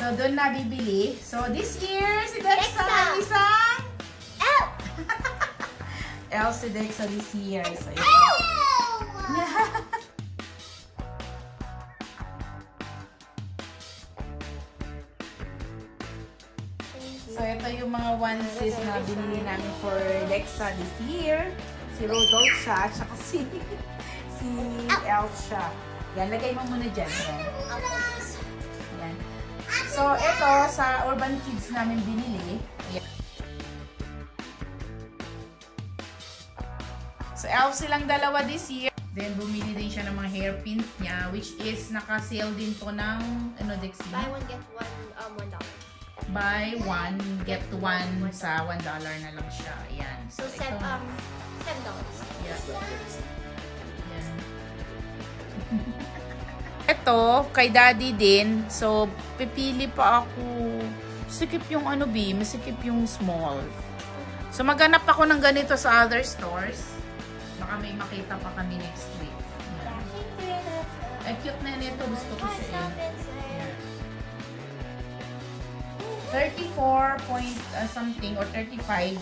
So, doon na bibili. So, this year, si Dexa ay isang L! L si Dexa this year. So, ito. So, ito yung mga onesies na binili namin for Dexa this year. Si Rodolph siya, at saka si L siya. Yan, lagay mo muna dyan. Yan. So, ito sa Urban Kids namin binili. Yan. So, Elf silang dalawa this year. Then, bumili din siya ng mga hairpins niya, which is naka-sale din to ng, ano, Dexy? Buy one, get one, $1. Buy one, get one sa $1 na lang siya. Ayan. So, $7. Yeah. Ayan. Ito, kay Daddy din. So, pipili pa ako. Masikip yung ano, B. Masikip yung small. So, maghanap ako ng ganito sa other stores. Baka may makita pa kami next week. Yeah. Ay, cute na nito. Gusto ko siya. Yeah. 34 point something or 35.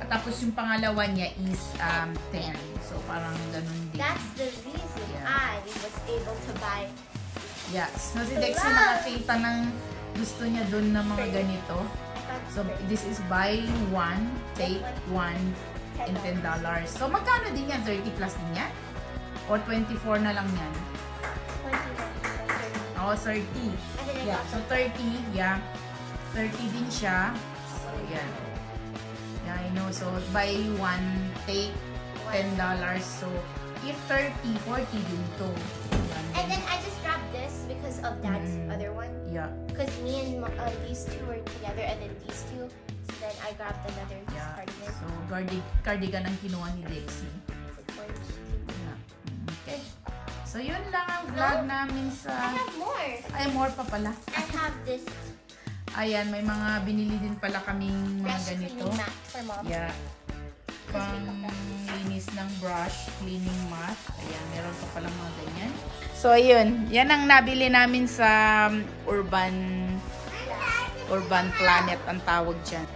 At tapos yung pangalawa niya is 10. So, parang ganun din. That's the reason I was able to buy. Yeah. So, si Dexy nakakita ng gusto niya dun na mga ganito. So, this is buy one, take one, and $10. So, magkano din yan? 30 plus din yan? Or 24 na lang yan? 20. Oh, 30. Yeah. So, 30. Yeah. 30 din siya. So, yan. Yeah, I know. So, buy one, take $10. So, if 30, 40 din to. Yan. And then I just grabbed this because of Dad's other one. Yeah. Because me and these two were together, and then these two. So then I grabbed another cardigan. So, cardigan ang kinuha ni Dexy. Yeah. Okay. So, yun lang ang vlog namin sa... I have more. Ay, more pa pala. I have this Ayan, may mga binili din pala kaming mga brush ganito. cleaning mat for Mom. Yeah. Pang linis ng brush, cleaning mat. Ayan, meron pa palang mga ganyan. So, ayun. Yan ang nabili namin sa Urban Planet ang tawag dyan.